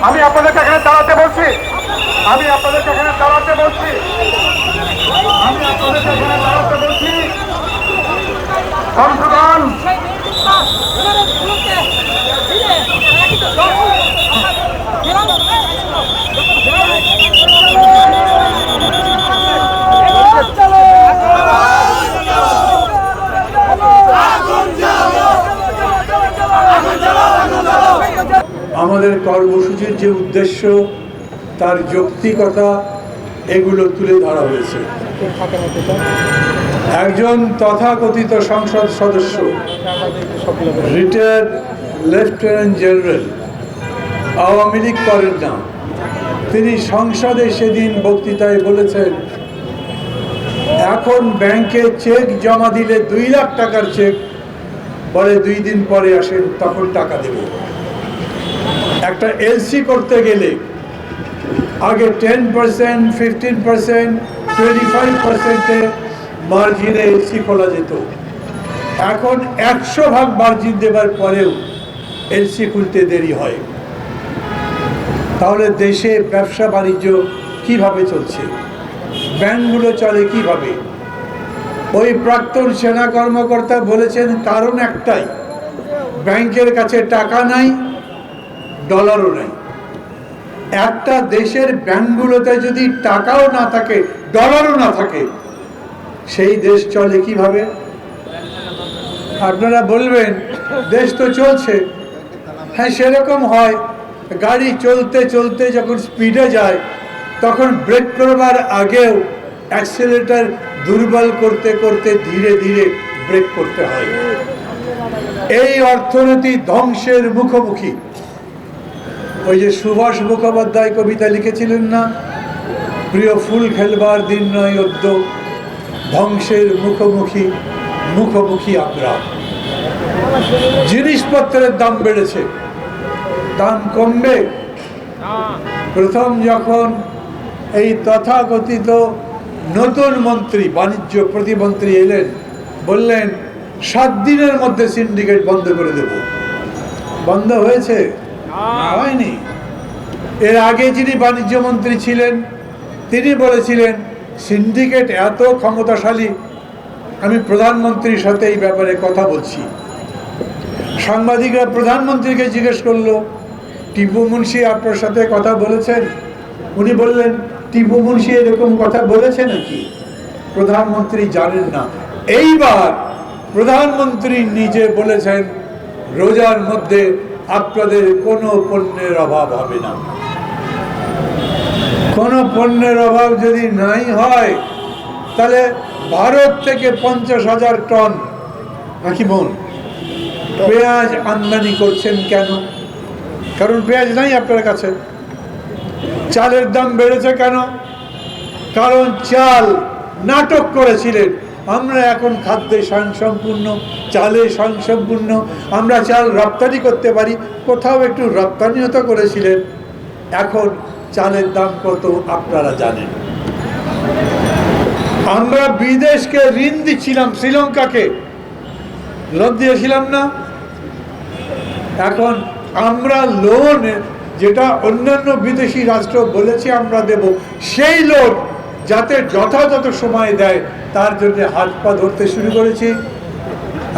আমি আপনাদেরকে এখানে দাঁড়াতে বলছি, আমি আপনাদেরকে এখানে দাঁড়াতে বলছি, আমি আপনাদেরকে এখানে দাঁড়াতে বলছি। বন্ধুগণ, আমাদের কর্মসূচির যে উদ্দেশ্য, তার যৌক্তিকতা এগুলো তুলে ধরা হয়েছে। একজন তথাকথিত সংসদ সদস্য, retired lieutenant general, Awami League করেন না, তিনি সংসদে সেদিন বক্তৃতায় বলেছেন, এখন ব্যাংকে চেক জমা দিলে 2 লাখ টাকার চেক, বলে 2 দিন পরে আসেন তখন টাকা দেব। একটা এলসি করতে গেলে আগে 10%, 15%, 25% মার্জিনে এলসি খোলা যেত। এখন 100% মার্জিন দেবার পরেও এলসি খুলতে দেরি হয়। তাহলে দেশে ব্যবসা বাণিজ্য কিভাবে চলছে? ব্যাংকগুলো চলে কিভাবে? ওই প্রাক্তন সেনা কর্মকর্তা বলেছেন, কারণ একটাই, ব্যাংকের কাছে টাকা নাই, ডলারও নাই। একটা দেশের ব্যাংকগুলোতে যদি টাকাও না থাকে, ডলারও না থাকে, সেই দেশ চলে কিভাবে? আপনারা বলবেন দেশ তো চলছে। হ্যাঁ, সেরকম হয়। গাড়ি চলতে চলতে যখন স্পিডে যায়, তখন ব্রেক করবার আগেও অ্যাক্সিলারেটর দুর্বল করতে করতে ধীরে ধীরে ব্রেক করতে হয়। এই অর্থনীতি ধ্বংসের মুখোমুখি। ওই যে সুভাষ মুখোপাধ্যায় কবিতা লিখেছিলেন না, প্রিয় ফুল খেলবার দিন নয় অদ্য, ধ্বংসের মুখোমুখি মুখোমুখি আমরা। জিনিসপত্রের দাম বেড়েছে, দাম কমবে? প্রথম যখন এই তথাকথিত নতুন মন্ত্রী, বাণিজ্য প্রতিমন্ত্রী এলেন, বললেন 7 দিনের মধ্যে সিন্ডিকেট বন্ধ করে দেব। বন্ধ হয়েছে? হয়নি। এর আগে যিনি বাণিজ্য মন্ত্রী ছিলেন, তিনি বলেছিলেন সিন্ডিকেট এত ক্ষমতাশালী, আমি প্রধানমন্ত্রীর সাথে এই ব্যাপারে কথা বলছি। সাংবাদিকরা প্রধানমন্ত্রীকে জিজ্ঞেস করলো, টিপু মুন্সি আপনার সাথে কথা বলেছেন? উনি বললেন, টিপু মুন্সি এরকম কথা বলেছে নাকি? প্রধানমন্ত্রী জানেন না। এইবার প্রধানমন্ত্রী নিজে বলেছেন রোজার মধ্যে আপনাদের কোনো পণ্যের অভাব হবে না। কোনো পণ্যের অভাব যদি নাই হয় তাহলে ভারত থেকে 50,000 টন নাকি মন পেঁয়াজ আমদানি করছেন কেন? কারণ পেঁয়াজ নাই আপনার কাছে। চালের দাম বেড়েছে কেন? কারণ চাল নাটক করেছিলেন আমরা এখন খাদ্যে স্বয়ংসম্পূর্ণ, চালে স্বয়ংসম্পূর্ণ, আমরা চাল রপ্তানি করতে পারি, কোথাও একটু রপ্তানিও তো করেছিলেন। এখন চালের দাম কত আপনারা জানেন। আমরা বিদেশকে ঋণ দিচ্ছিলাম, শ্রীলঙ্কাকে লোন দিয়েছিলাম না? এখন আমরা লোন যেটা অন্যান্য বিদেশি রাষ্ট্র বলেছে আমরা দেব, সেই লোন যাতে যথাযথ সময় দেয় তার জন্য হাত পা ধরতে শুরু করেছি।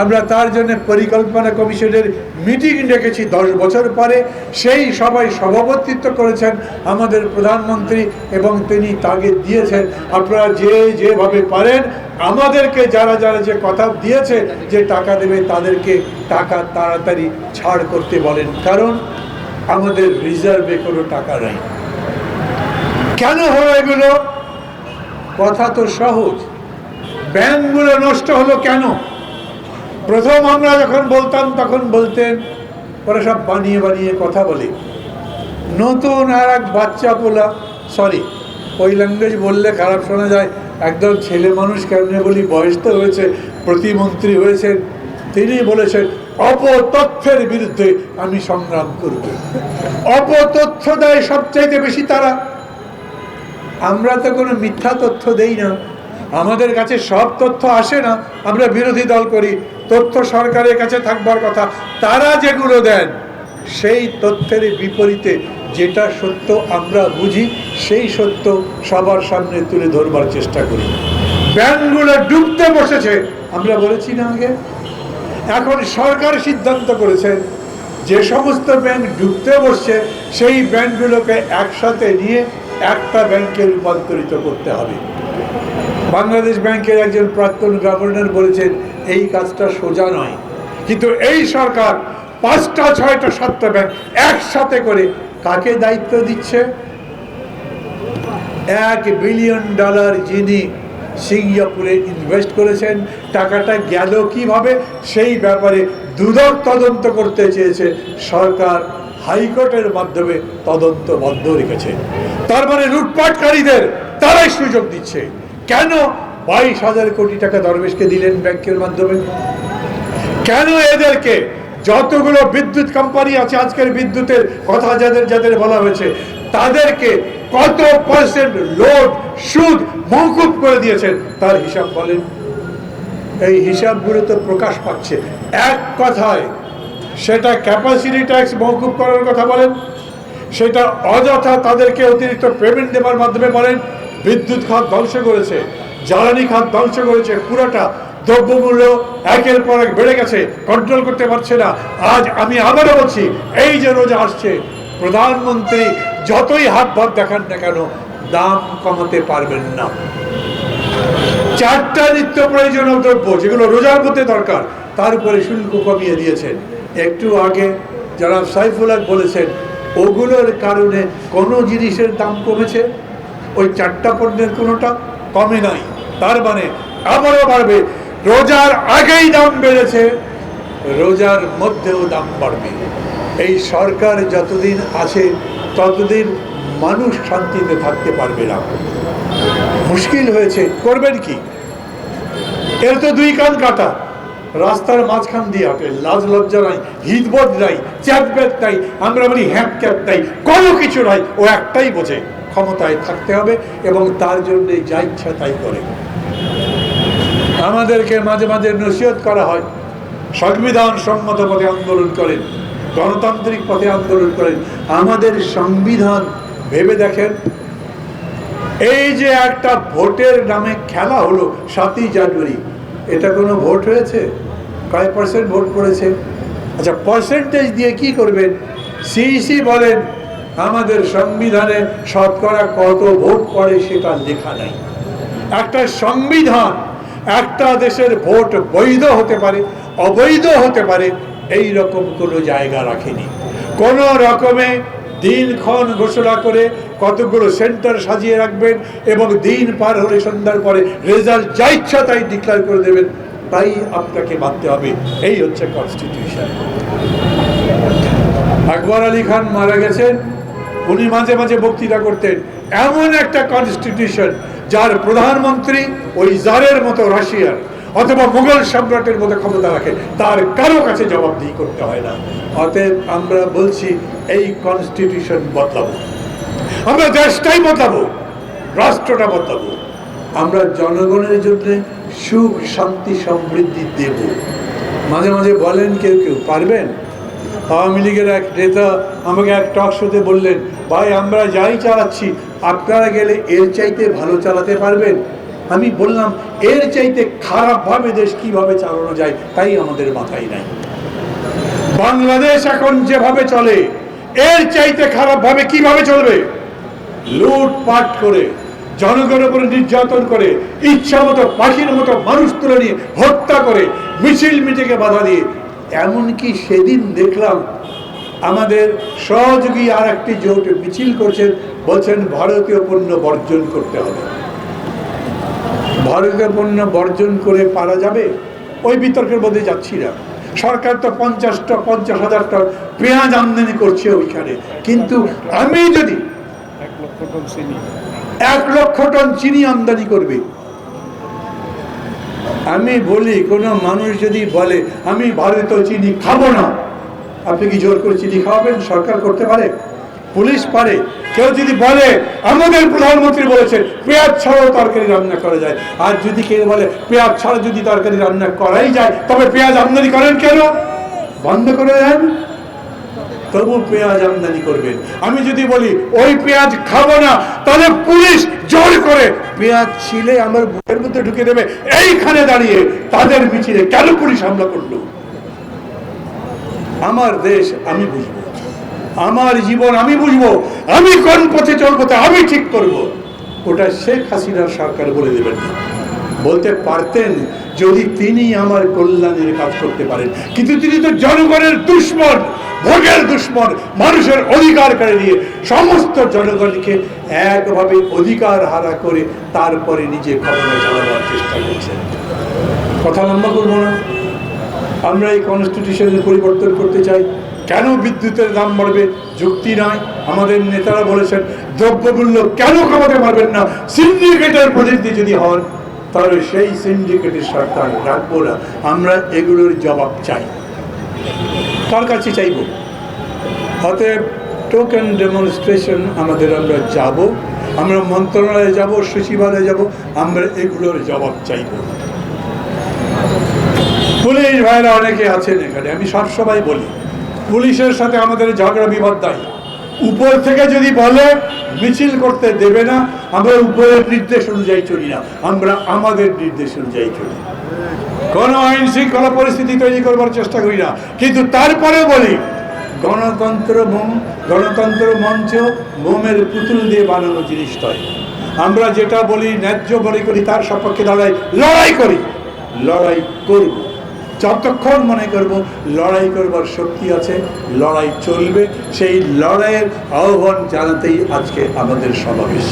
আমরা তার জন্য পরিকল্পনা কমিশনের মিটিং ডেকেছি 10 বছর পরে। সেই সবাই সভাপতিত্ব করেছেন আমাদের প্রধানমন্ত্রী এবং তিনি তাগিদ দিয়েছেন আপনারা যেভাবে পারেন আমাদেরকে যারা যারা যে কথা দিয়েছে যে টাকা দেবে তাদেরকে টাকা তাড়াতাড়ি ছাড় করতে বলেন, কারণ আমাদের রিজার্ভে কোনো টাকা নেই। কেন হলো এগুলো? কথা তো সহজ, ব্যাংকগুলো নষ্ট হলো কেন? প্রথম আমরা যখন বলতাম তখন বলতেন ওরা সব বানিয়ে বানিয়ে কথা বলে। নতুন আর এক বাচ্চা পোলা, সরি ওই ল্যাঙ্গুয়েজ বললে খারাপ শোনা যায়, একদম ছেলে মানুষ কেমনে বলি, বয়স তো হয়েছে, প্রতিমন্ত্রী হয়েছেন, তিনি বলেছেন অপতথ্যের বিরুদ্ধে আমি সংগ্রাম করব। অপতথ্য দেয় সবচাইতে বেশি তারা। আমরা তো কোনো মিথ্যা তথ্য দেই না, আমাদের কাছে সব তথ্য আসে না, আমরা বিরোধী দল করি, তথ্য সরকারের কাছে থাকবার কথা। তারা যেগুলো দেন সেই তথ্যের বিপরীতে যেটা সত্য আমরা বুঝি সেই সত্য সবার সামনে তুলে ধরবার চেষ্টা করি। ব্যাংকগুলো ডুবতে বসেছে আমরা বলেছি না আগে? এখন সরকার সিদ্ধান্ত করেছেন যে সমস্ত ব্যাংক ডুবতে বসছে সেই ব্যাংকগুলোকে একসাথে নিয়ে একটা ব্যাংকে রূপান্তরিত করতে হবে। বাংলাদেশ ব্যাংকের একজন প্রাক্তন গভর্নর বলেছেন এই কাজটা সোজা নয়, কিন্তু এই সরকার 5টা 6টা 7টা ব্যাংক একসাথে করে কাকে দায়িত্ব দিচ্ছে? $1 বিলিয়ন যিনি সিঙ্গাপুরে ইনভেস্ট করেছেন, টাকাটা গেল কিভাবে সেই ব্যাপারে দুদক তদন্ত করতে চেয়েছে, সরকার হাইকোর্টের মাধ্যমে তদন্ত বন্ধ রেখেছে। তার মানে লুটপাটকারীদের তারাই সুযোগ দিচ্ছে। কেন 22,000 কোটি টাকা দরবেশকে দিলেন ব্যাংকের মাধ্যমে? কেন এদেরকে যতগুলো বিদ্যুৎ কোম্পানি আছে আজকের বিদ্যুতের কথা যাদের যাদের বলা হয়েছে তাদেরকে কত % লোড সুদ মওকুফ করে দিয়েছেন তার হিসাব বলেন? এই হিসাবগুলো তো প্রকাশ পাচ্ছে। এক কথায় সেটা ক্যাপাসিটি ট্যাক্স মওকুফ করার কথা বলেন, সেটা অযথা তাদেরকে অতিরিক্ত পেমেন্ট দেওয়ার মাধ্যমে বলেন। বিদ্যুৎ খাত ধ্বংস করেছে, জ্বালানি খাত ধ্বংস করেছে, পুরোটা দ্রব্যমূল্য একের পর এক বেড়ে গেছে, কন্ট্রোল করতে পারছে না। আজ আমি আবারও বলছি, এই যে রোজা আসছে, প্রধানমন্ত্রী যতই হাত ভাত দেখান না কেন দাম কমাতে পারবেন না। 4টা নিত্য প্রয়োজনীয় দ্রব্য যেগুলো রোজার মধ্যে দরকার তার উপরে শুল্ক কমিয়ে দিয়েছেন। একটু আগে যারা সাইফুল হক বলেছেন ওগুলোর কারণে কোনো জিনিসের দাম কমেছে? ওই 4টা পণ্যের কোনোটা কমে নাই। তার মানে আবারও বাড়বে। রোজার আগেই দাম বেড়েছে, রোজার মধ্যেও দাম বাড়বে। এই সরকার যতদিন আছে ততদিন মানুষ শান্তিতে থাকতে পারবে না। মুশকিল হয়েছে, করবেন কি? এর তো 2 কান কাটা, রাস্তার মাঝখান দিয়ে হাঁটে, লাজ লজ্জা নাই, হিতবোধ নাই, চ্যাপব্যাট নাই, আমরা বলি হ্যাপ ক্যাপ নাই, কোনো কিছু নাই। ও একটাই বোঝে ক্ষমতায় থাকতে হবে এবং তার জন্য যা ইচ্ছা তাই করে। আমাদেরকে মাঝে মাঝে নসিহত করা হয় সংবিধান সম্মত পথে আন্দোলন করেন, গণতান্ত্রিক পথে আন্দোলন করেন। আমাদের সংবিধান ভেবে দেখেন, এই যে একটা ভোটের নামে খেলা হলো 7ই জানুয়ারি, এটা কোনো ভোট হয়েছে? কয় % ভোট পড়েছে? আচ্ছা, পার্সেন্টেজ দিয়ে কি করবেন? সিইসি বলেন আমাদের সংবিধানে শতকরা কত ভোট পড়ে সেটা লেখা নাই। একটা সংবিধান, একটা দেশের ভোট বৈধ হতে পারে, অবৈধ হতে পারে, এই রকম কোনো জায়গা রাখেনি। কোন রকমে দিনক্ষণ ঘোষণা করে কতগুলো সেন্টার সাজিয়ে রাখবেন এবং দিন পার হলে সন্ধ্যার পরে রেজাল্ট যা ইচ্ছা তাই ডিক্লেয়ার করে দেবেন, তাই আপনাকে মানতে হবে। এই হচ্ছে কনস্টিটিউশন। আকবর আলী খান মারা গেছেন, উনি মাঝে মাঝে বক্তৃতা করতেন, এমন একটা কনস্টিটিউশন যার প্রধানমন্ত্রী ওই জারের মতো রাশিয়ার অথবা মুঘল সম্রাটের মতো ক্ষমতা রাখে, তার কারো কাছে জবাবদিহি করতে হয় না। অতএব আমরা বলছি এই কনস্টিটিউশন বদলাবো, আমরা দেশটাই বদলাবো, রাষ্ট্রটা বদলাবো, আমরা জনগণের জন্য সুখ শান্তি সমৃদ্ধি দেব। মাঝে মাঝে বলেন কেউ কেউ, পারবেন? আওয়ামী লীগের এক নেতা আমাকে এক টক শোতে বললেন, ভাই আমরা যাই চালাচ্ছি আপনারা গেলে এর চাইতে ভালো চালাতে পারবেন? আমি বললাম, এর চাইতে খারাপভাবে দেশ কিভাবে চালানো যায় তাই আমাদের মাথায় নাই। বাংলাদেশ এখন যেভাবে চলে এর চাইতে খারাপভাবে কিভাবে চলবে? লুটপাট করে, জনগণের উপরে নির্যাতন করে, ইচ্ছা মতো পাখির মতো মানুষ তুলে নিয়ে হত্যা করে, মিছিল মিটিংয়ে বাধা দিয়ে। এমনকি সেদিন দেখলাম আমাদের সহযোগী আর একটি জোট মিছিল করছেন, বলছেন ভারতীয় পণ্য বর্জন করতে হবে। ভারতীয় পণ্য বর্জন করে পারা যাবে? ওই বিতর্কের মধ্যে যাচ্ছি না। সরকার তো 50,000 টন পেঁয়াজ আমদানি করছে ওইখানে, কিন্তু আমি যদি 1 লক্ষ টন চিনি আমদানি করবে, আমি বলি কোনো মানুষ যদি বলে আমি ভারতীয় চিনি খাবো না, আপনি কি জোর করে চিনি খাওয়াবেন? সরকার করতে পারে, পুলিশ পারে। কেউ যদি বলে আমাদের প্রধানমন্ত্রী বলেছেন পেঁয়াজ ছাড়াও তরকারি রান্না করা যায়, আর যদি কেউ বলে পেঁয়াজ ছাড়া যদি তরকারি রান্না করাই যায় তবে পেঁয়াজ আমদানি করেন কেন? বন্ধ করে দেন, তবু পেঁয়াজ আমদানি করবেন। আমি যদি বলি ওই পেঁয়াজ খাবো না, তাহলে পুলিশ জোর করে পেঁয়াজ ছিলে আমার বুকের মধ্যে ঢুকে দেবে। এইখানে দাঁড়িয়ে তাদের মিছিলে কেন পুলিশ হামলা করলো? আমার দেশ আমি বুঝবো, আমার জীবন আমি বুঝবো, আমি কোন পথে চলবো তা আমি ঠিক করব। ওটা শেখ হাসিনার সরকার বলে দেবেন না। বলতে পারতেন যদি তিনি আমার কল্যাণের কাজ করতে পারেন, কিন্তু তিনি তো জনগণের দুশ্মন, ভোটের দুশ্মন, মানুষের অধিকার কেড়ে নিয়ে সমস্ত জনগণকে একভাবে অধিকার হারা করে তারপরে নিজে ক্ষমতা চালাবার চেষ্টা করছেন। কথা লম্বা করবো না। আমরা এই কনস্টিটিউশনের পরিবর্তন করতে চাই। কেন বিদ্যুতের দাম বাড়বে? যুক্তি নয়। আমাদের নেতারা বলেছেন দ্রব্যমূল্য কেন কমাতে পারবেন না? সিন্ডিকেটের প্রতিনিধি যদি হন তাহলে সেই সিন্ডিকেটের সরকার রাখবো না। আমরা এগুলোর জবাব চাই, কার কাছে চাইব? অতএব টোকেন ডেমনস্ট্রেশন আমরা যাব, আমরা মন্ত্রণালয়ে যাব, সচিবালয়ে যাব, আমরা এগুলোর জবাব চাইব। পুলিশ ভাইরা অনেকে আছেন এখানে, আমি সবসময় বলি পুলিশের সাথে আমাদের ঝগড়া বিবাদ নাই। উপর থেকে যদি বলে মিছিল করতে দেবে না, আমরা উপরের নির্দেশ অনুযায়ী চলি না, আমরা আমাদের নির্দেশ অনুযায়ী চলি। কোনো আইন শৃঙ্খলা পরিস্থিতি তৈরি করবার চেষ্টা করি না, কিন্তু তারপরে বলি গণতন্ত্র মঞ্চ মোমের পুতুল দিয়ে বানানো জিনিস নয়। আমরা যেটা বলি ন্যায্য মনে করি তার সপক্ষে লড়াই করি, লড়াই করব। যতক্ষণ মনে করব লড়াই করবার শক্তি আছে, লড়াই চলবে। সেই লড়াইয়ের আহ্বান জানাতেই আজকে আমাদের সমাবেশ।